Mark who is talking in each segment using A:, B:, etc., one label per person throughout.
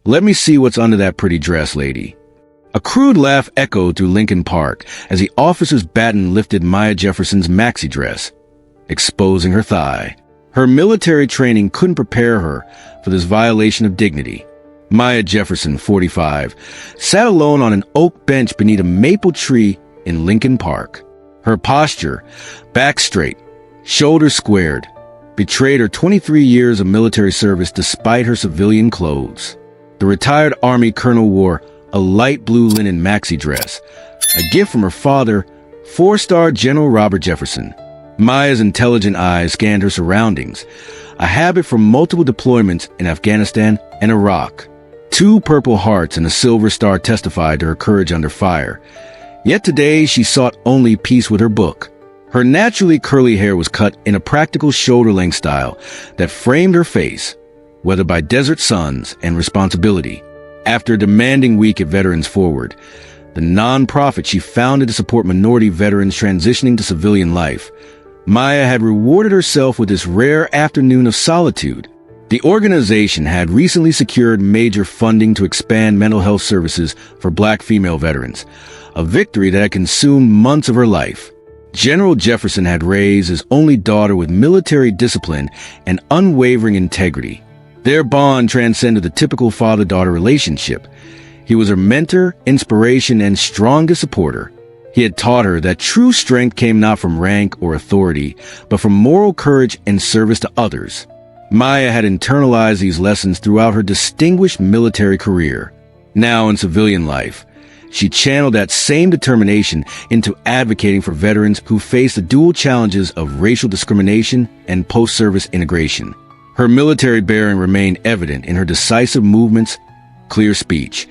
A: Let me see what's under that pretty dress, lady. A crude laugh echoed through Lincoln Park as the officer's baton lifted Maya Jefferson's maxi dress, exposing her thigh. Her military training couldn't prepare her for this violation of dignity. Maya Jefferson, 45, sat alone on an oak bench beneath a maple tree in Lincoln Park. Her posture, back straight, shoulders squared, betrayed her 23 years of military service despite her civilian clothes. The retired Army colonel wore a light blue linen maxi dress, a gift from her father, 4-star General Robert Jefferson. Maya's intelligent eyes scanned her surroundings, a habit from multiple deployments in Afghanistan and Iraq. 2 Purple Hearts and a Silver Star testified to her courage under fire. Yet today she sought only peace with her book. Her naturally curly hair was cut in a practical shoulder-length style that framed her face, weathered by desert suns and responsibility. After a demanding week at Veterans Forward, the non-profit she founded to support minority veterans transitioning to civilian life, Maya had rewarded herself with this rare afternoon of solitude. The organization had recently secured major funding to expand mental health services for Black female veterans, a victory that had consumed months of her life. General Jefferson had raised his only daughter with military discipline and unwavering integrity. Their bond transcended the typical father-daughter relationship. He was her mentor, inspiration, and strongest supporter. He had taught her that true strength came not from rank or authority, but from moral courage and service to others. Maya had internalized these lessons throughout her distinguished military career. Now in civilian life, she channeled that same determination into advocating for veterans who face the dual challenges of racial discrimination and post-service integration. Her military bearing remained evident in her decisive movements, clear speech,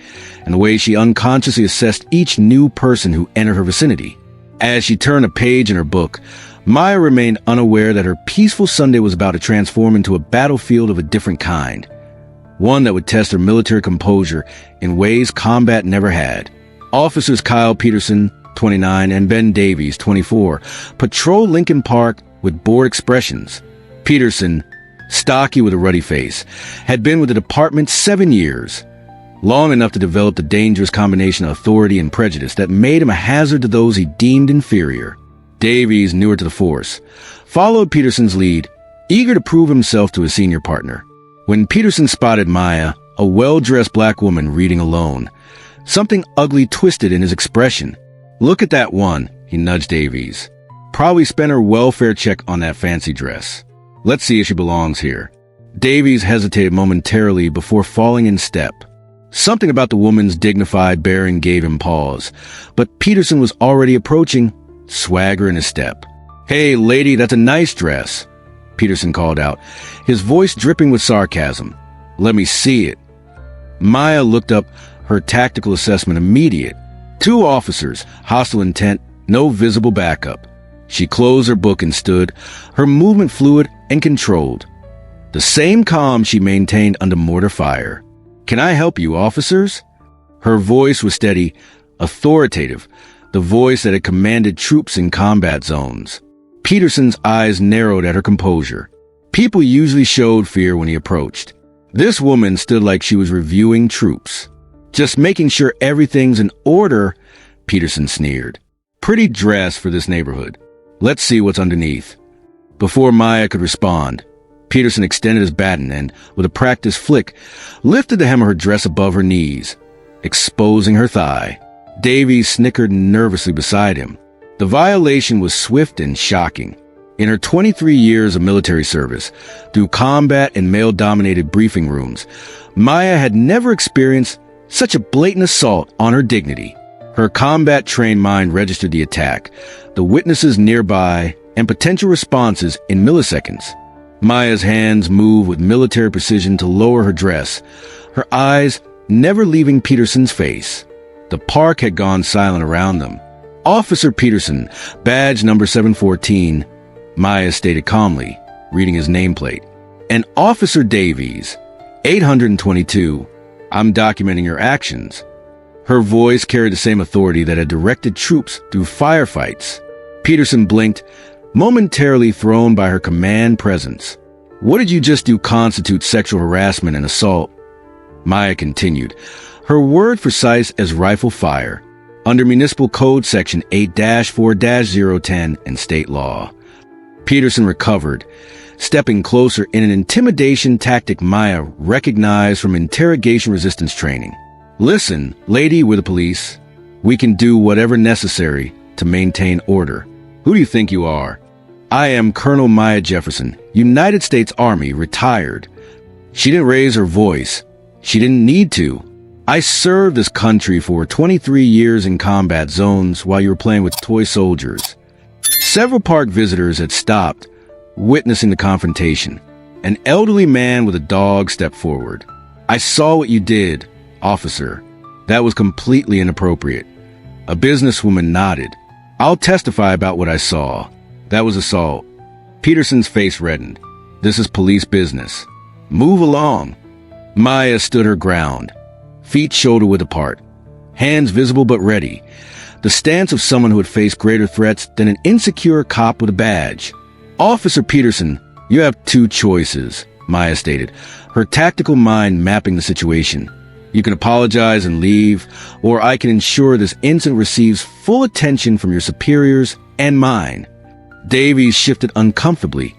A: and the way she unconsciously assessed each new person who entered her vicinity. As she turned a page in her book, Maya remained unaware that her peaceful Sunday was about to transform into a battlefield of a different kind, one that would test her military composure in ways combat never had. Officers Kyle Peterson, 29, and Ben Davies, 24, patrolled Lincoln Park with bored expressions. Peterson, stocky with a ruddy face, had been with the department 7 years, long enough to develop the dangerous combination of authority and prejudice that made him a hazard to those he deemed inferior. Davies, newer to the force, followed Peterson's lead, eager to prove himself to his senior partner. When Peterson spotted Maya, a well-dressed Black woman reading alone, something ugly twisted in his expression. "Look at that one," he nudged Davies. "Probably spent her welfare check on that fancy dress. Let's see if she belongs here." Davies hesitated momentarily before falling in step. Something about the woman's dignified bearing gave him pause, but Peterson was already approaching, swagger in his step. "Hey, lady, that's a nice dress," Peterson called out, his voice dripping with sarcasm. "Let me see it." Maya looked up, her tactical assessment immediate. 2 officers, hostile intent, no visible backup. She closed her book and stood, her movement fluid and controlled. The same calm she maintained under mortar fire. "Can I help you, officers?" Her voice was steady, authoritative, the voice that had commanded troops in combat zones. Peterson's eyes narrowed at her composure. People usually showed fear when he approached. This woman stood like she was reviewing troops. "Just making sure everything's in order," Peterson sneered. "Pretty dress for this neighborhood. Let's see what's underneath." Before Maya could respond, Peterson extended his baton and, with a practiced flick, lifted the hem of her dress above her knees, exposing her thigh. Davies snickered nervously beside him. The violation was swift and shocking. In her 23 years of military service, through combat and male-dominated briefing rooms, Maya had never experienced such a blatant assault on her dignity. Her combat-trained mind registered the attack, the witnesses nearby, and potential responses in milliseconds. Maya's hands moved with military precision to lower her dress, her eyes never leaving Peterson's face. The park had gone silent around them. "Officer Peterson, badge number 714, Maya stated calmly, reading his nameplate. "And Officer Davies, 822, I'm documenting your actions." Her voice carried the same authority that had directed troops through firefights. Peterson blinked, momentarily thrown by her command presence. "What did you just do constitute sexual harassment and assault?" Maya continued, her word precise as rifle fire, under Municipal Code Section 8-4-010 and state law. Peterson recovered, stepping closer in an intimidation tactic Maya recognized from interrogation resistance training. Listen, lady with the police, we can do whatever necessary to maintain order. Who do you think you are? I am Colonel Maya Jefferson, United States Army, retired. She didn't raise her voice. She didn't need to. I served this country for 23 years in combat zones while you were playing with toy soldiers. Several park visitors had stopped, witnessing the confrontation. An elderly man with a dog stepped forward. I saw what you did, officer. That was completely inappropriate. A businesswoman nodded. I'll testify about what I saw. That was assault. Peterson's face reddened. This is police business. Move along. Maya stood her ground, feet shoulder-width apart, hands visible but ready, the stance of someone who had faced greater threats than an insecure cop with a badge. Officer Peterson, you have two choices, Maya stated, her tactical mind mapping the situation. You can apologize and leave, or I can ensure this incident receives full attention from your superiors and mine. Davies shifted uncomfortably,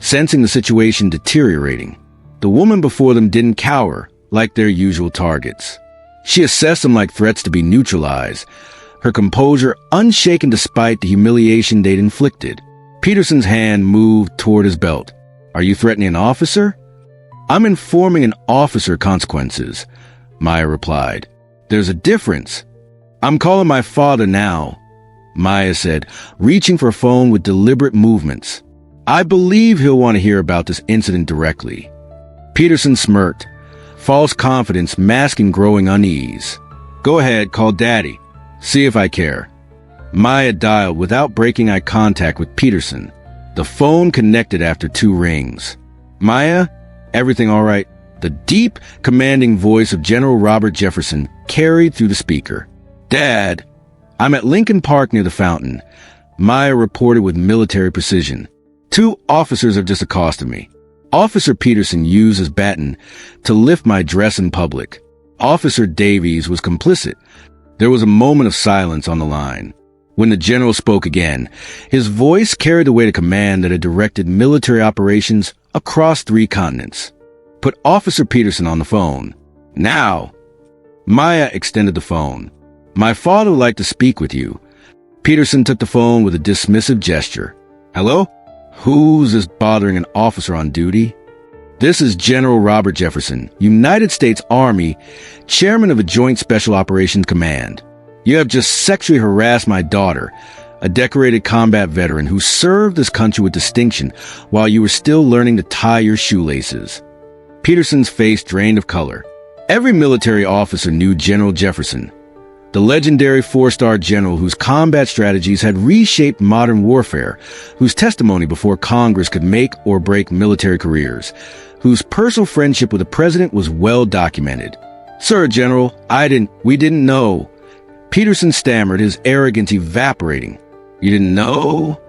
A: sensing the situation deteriorating. The woman before them didn't cower like their usual targets. She assessed them like threats to be neutralized, her composure unshaken despite the humiliation they'd inflicted. Peterson's hand moved toward his belt. Are you threatening an officer? I'm informing an officer consequences, Maya replied. There's a difference. I'm calling my father now, Maya said, reaching for a phone with deliberate movements. I believe he'll want to hear about this incident directly. Peterson smirked, false confidence masking growing unease. Go ahead, call Daddy. See if I care. Maya dialed without breaking eye contact with Peterson. The phone connected after 2 rings. Maya, everything all right? The deep, commanding voice of General Robert Jefferson carried through the speaker. Dad, I'm at Lincoln Park near the fountain. Maya reported with military precision. 2 officers have just accosted me. Officer Peterson used his baton to lift my dress in public. Officer Davies was complicit. There was a moment of silence on the line. When the general spoke again, his voice carried the weight of command that had directed military operations across 3 continents. Put Officer Peterson on the phone. Now. Maya extended the phone. My father would like to speak with you. Peterson took the phone with a dismissive gesture. Hello? Who's this bothering an officer on duty? This is General Robert Jefferson, United States Army, Chairman of a Joint Special Operations Command. You have just sexually harassed my daughter, a decorated combat veteran who served this country with distinction while you were still learning to tie your shoelaces. Peterson's face drained of color. Every military officer knew General Jefferson, the legendary 4-star general whose combat strategies had reshaped modern warfare, whose testimony before Congress could make or break military careers, whose personal friendship with the president was well documented. Sir, General, we didn't know. Peterson stammered, his arrogance evaporating. You didn't know?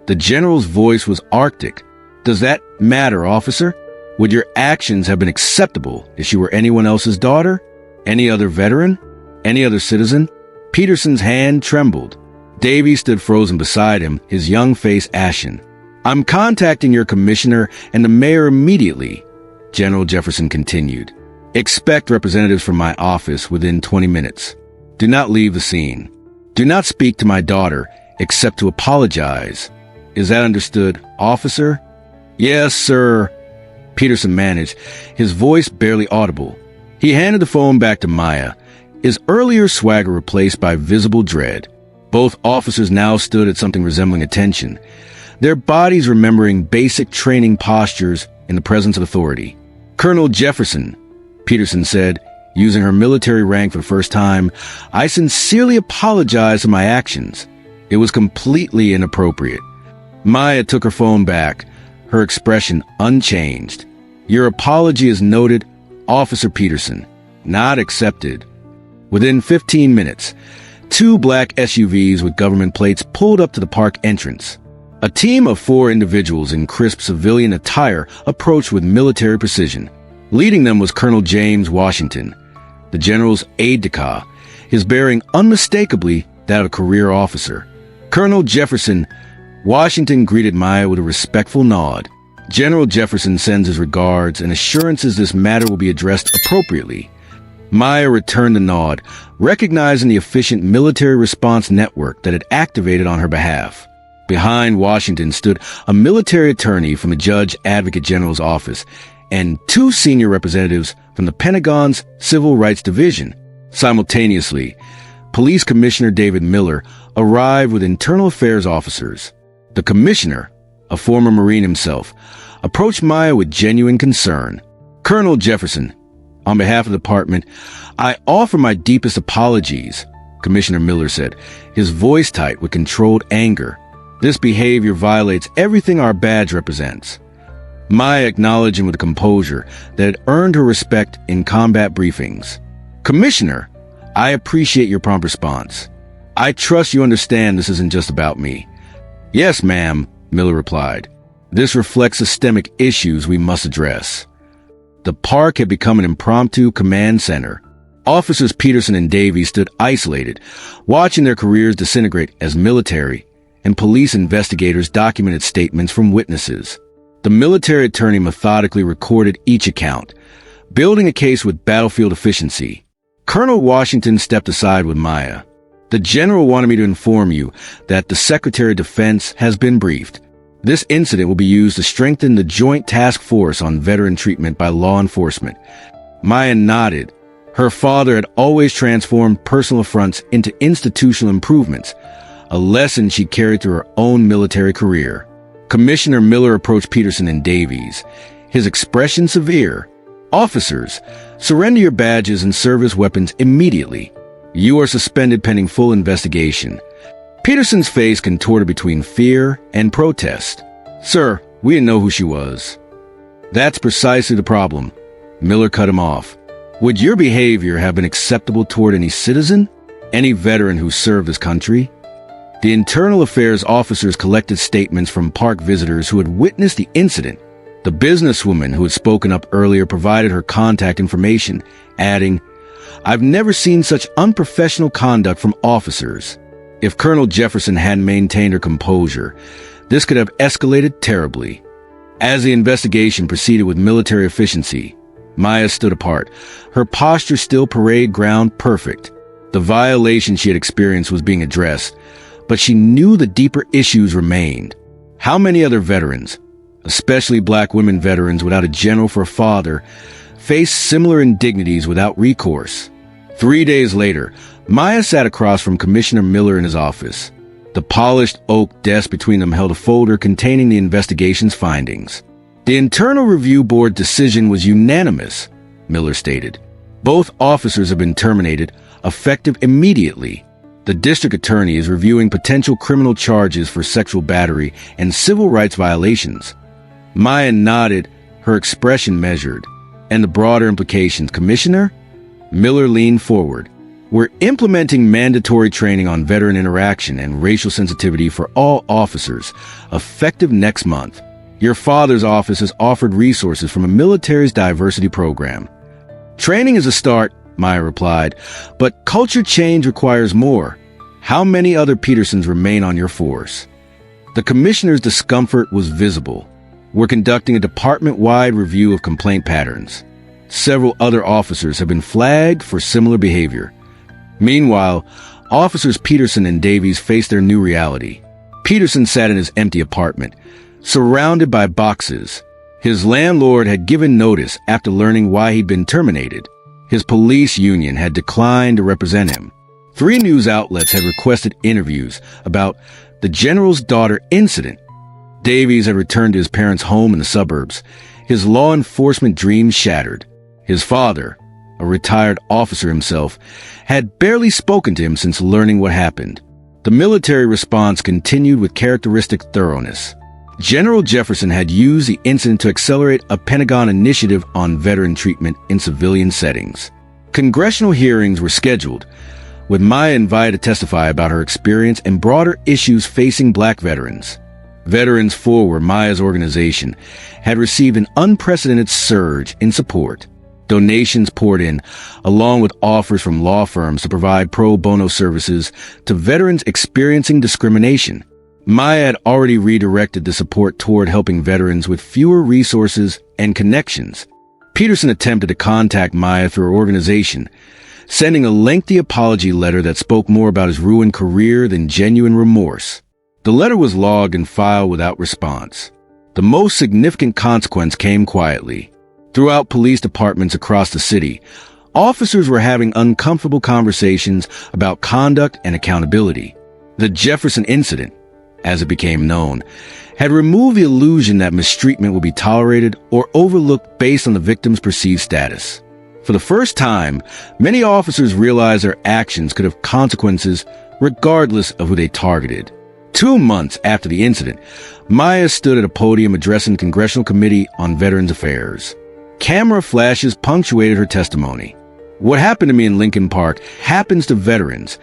A: The general's voice was arctic. Does that matter, officer? Would your actions have been acceptable if she were anyone else's daughter? Any other veteran? Any other citizen? Peterson's hand trembled. Davy stood frozen beside him, his young face ashen. I'm contacting your commissioner and the mayor immediately, General Jefferson continued. Expect representatives from my office within 20 minutes. Do not leave the scene. Do not speak to my daughter except to apologize. Is that understood, officer? Yes, sir. Peterson managed, his voice barely audible. He handed the phone back to Maya, his earlier swagger replaced by visible dread. Both officers now stood at something resembling attention, their bodies remembering basic training postures in the presence of authority. Colonel Jefferson, Peterson said, using her military rank for the first time, I sincerely apologize for my actions. It was completely inappropriate. Maya took her phone back, her expression unchanged. Your apology is noted, Officer Peterson. Not accepted. Within 15 minutes, 2 black SUVs with government plates pulled up to the park entrance. A team of 4 individuals in crisp civilian attire approached with military precision. Leading them was Colonel James Washington, the general's aide-de-camp, his bearing unmistakably that of a career officer. Colonel Jefferson, Washington greeted Maya with a respectful nod. General Jefferson sends his regards and assurances this matter will be addressed appropriately. Maya returned the nod, recognizing the efficient military response network that had activated on her behalf. Behind Washington stood a military attorney from the Judge Advocate General's office and 2 senior representatives from the Pentagon's Civil Rights Division. Simultaneously, Police Commissioner David Miller arrived with internal affairs officers. The commissioner, a former Marine himself, approached Maya with genuine concern. "Colonel Jefferson, on behalf of the department, I offer my deepest apologies," Commissioner Miller said, his voice tight with controlled anger. "This behavior violates everything our badge represents." Maya acknowledged him with composure that had earned her respect in combat briefings. "Commissioner, I appreciate your prompt response. I trust you understand this isn't just about me." "Yes, ma'am," Miller replied. "This reflects systemic issues we must address." The park had become an impromptu command center. Officers Peterson and Davies stood isolated, watching their careers disintegrate as military and police investigators documented statements from witnesses. The military attorney methodically recorded each account, building a case with battlefield efficiency. Colonel Washington stepped aside with Maya. "The general wanted me to inform you that the Secretary of Defense has been briefed. This incident will be used to strengthen the Joint Task Force on Veteran Treatment by law enforcement." Maya nodded. Her father had always transformed personal affronts into institutional improvements, a lesson she carried through her own military career. Commissioner Miller approached Peterson and Davies, his expression severe. "Officers, surrender your badges and service weapons immediately. You are suspended pending full investigation." Peterson's face contorted between fear and protest. "Sir, we didn't know who she was." "That's precisely the problem." Miller cut him off. "Would your behavior have been acceptable toward any citizen? Any veteran who served this country?" The internal affairs officers collected statements from park visitors who had witnessed the incident. The businesswoman who had spoken up earlier provided her contact information, adding, "I've never seen such unprofessional conduct from officers." If Colonel Jefferson hadn't maintained her composure, this could have escalated terribly. As the investigation proceeded with military efficiency, Maya stood apart, her posture still parade ground perfect. The violation she had experienced was being addressed, but she knew the deeper issues remained. How many other veterans, especially black women veterans without a general for a father, faced similar indignities without recourse? 3 days later, Maya sat across from Commissioner Miller in his office. The polished oak desk between them held a folder containing the investigation's findings. "The Internal Review Board decision was unanimous," Miller stated. "Both officers have been terminated, effective immediately. The district attorney is reviewing potential criminal charges for sexual battery and civil rights violations." Maya nodded, her expression measured. "And the broader implications, Commissioner?" Miller leaned forward. "We're implementing mandatory training on veteran interaction and racial sensitivity for all officers, effective next month. Your father's office has offered resources from a military's diversity program." "Training is a start," Maya replied, "but culture change requires more. How many other Petersons remain on your force?" The commissioner's discomfort was visible. "We're conducting a department-wide review of complaint patterns. Several other officers have been flagged for similar behavior." Meanwhile, officers Peterson and Davies faced their new reality. Peterson sat in his empty apartment, surrounded by boxes. His landlord had given notice after learning why he'd been terminated. His police union had declined to represent him. 3 news outlets had requested interviews about the general's daughter incident. Davies had returned to his parents' home in the suburbs, his law enforcement dreams shattered. His father, a retired officer himself, had barely spoken to him since learning what happened. The military response continued with characteristic thoroughness. General Jefferson had used the incident to accelerate a Pentagon initiative on veteran treatment in civilian settings. Congressional hearings were scheduled, with Maya invited to testify about her experience and broader issues facing black veterans. Veterans Forward, Maya's organization, had received an unprecedented surge in support. Donations poured in, along with offers from law firms to provide pro bono services to veterans experiencing discrimination. Maya had already redirected the support toward helping veterans with fewer resources and connections. Peterson attempted to contact Maya through her organization, sending a lengthy apology letter that spoke more about his ruined career than genuine remorse. The letter was logged and filed without response. The most significant consequence came quietly. Throughout police departments across the city, officers were having uncomfortable conversations about conduct and accountability. The Jefferson incident, as it became known, had removed the illusion that mistreatment would be tolerated or overlooked based on the victim's perceived status. For the first time, many officers realized their actions could have consequences regardless of who they targeted. 2 months after the incident, Maya stood at a podium addressing the Congressional Committee on Veterans Affairs. Camera flashes punctuated her testimony. "What happened to me in Lincoln Park happens to veterans,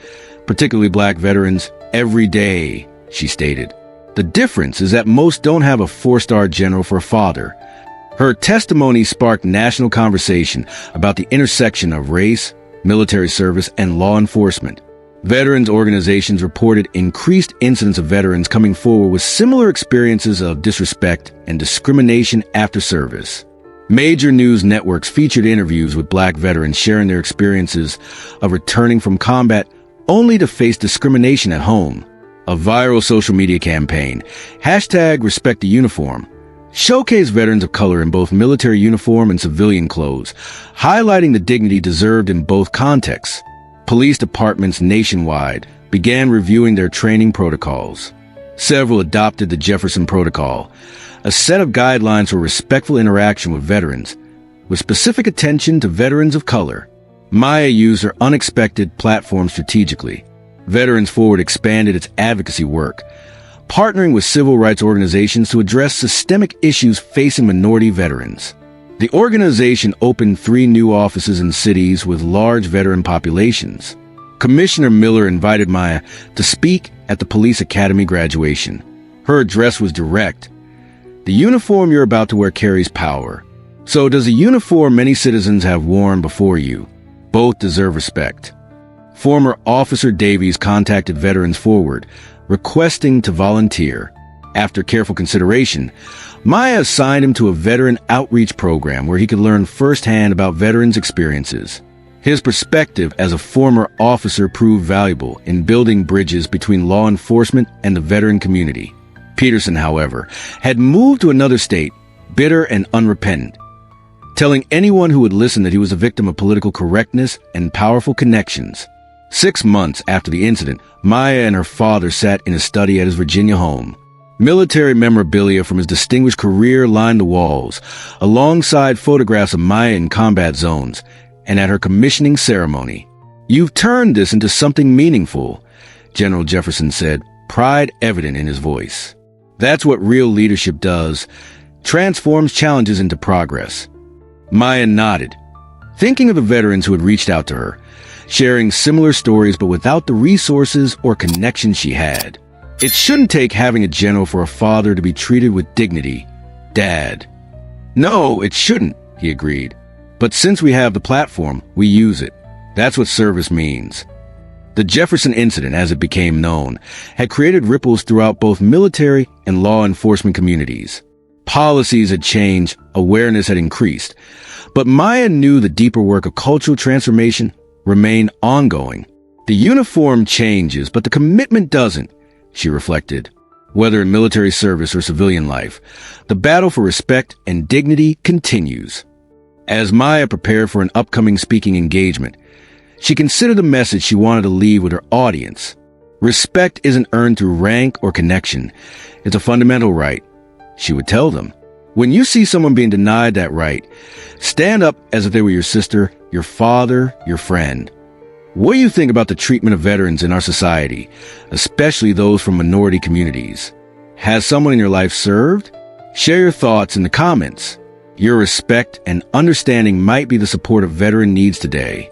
A: particularly black veterans, every day," she stated. "The difference is that most don't have a 4-star general for a father." Her testimony sparked national conversation about the intersection of race, military service, and law enforcement. Veterans organizations reported increased incidents of veterans coming forward with similar experiences of disrespect and discrimination after service. Major news networks featured interviews with black veterans sharing their experiences of returning from combat only to face discrimination at home. A viral social media campaign, #RespectTheUniform, showcased veterans of color in both military uniform and civilian clothes, highlighting the dignity deserved in both contexts. Police departments nationwide began reviewing their training protocols. Several adopted the Jefferson Protocol, a set of guidelines for respectful interaction with veterans, with specific attention to veterans of color. Maya used her unexpected platform strategically. Veterans Forward expanded its advocacy work, partnering with civil rights organizations to address systemic issues facing minority veterans. The organization opened 3 new offices in cities with large veteran populations. Commissioner Miller invited Maya to speak at the police academy graduation. Her address was direct. "The uniform you're about to wear carries power. So does the uniform many citizens have worn before you. Both deserve respect." Former Officer Davies contacted Veterans Forward, requesting to volunteer. After careful consideration, Maya assigned him to a veteran outreach program where he could learn firsthand about veterans' experiences. His perspective as a former officer proved valuable in building bridges between law enforcement and the veteran community. Peterson, however, had moved to another state, bitter and unrepentant, telling anyone who would listen that he was a victim of political correctness and powerful connections. 6 months after the incident, Maya and her father sat in a study at his Virginia home. Military memorabilia from his distinguished career lined the walls, alongside photographs of Maya in combat zones and at her commissioning ceremony. "You've turned this into something meaningful," General Jefferson said, pride evident in his voice. "That's what real leadership does, transforms challenges into progress." Maya nodded, thinking of the veterans who had reached out to her, sharing similar stories but without the resources or connections she had. "It shouldn't take having a general for a father to be treated with dignity, Dad." "No, it shouldn't," he agreed. "But since we have the platform, we use it. That's what service means." The Jefferson incident, as it became known, had created ripples throughout both military and law enforcement communities. Policies had changed, awareness had increased, but Maya knew the deeper work of cultural transformation remained ongoing. "The uniform changes, but the commitment doesn't," she reflected. "Whether in military service or civilian life, the battle for respect and dignity continues." As Maya prepared for an upcoming speaking engagement, she considered the message she wanted to leave with her audience. Respect isn't earned through rank or connection. It's a fundamental right, she would tell them. When you see someone being denied that right, stand up as if they were your sister, your father, your friend. What do you think about the treatment of veterans in our society, especially those from minority communities? Has someone in your life served? Share your thoughts in the comments. Your respect and understanding might be the support a veteran needs today.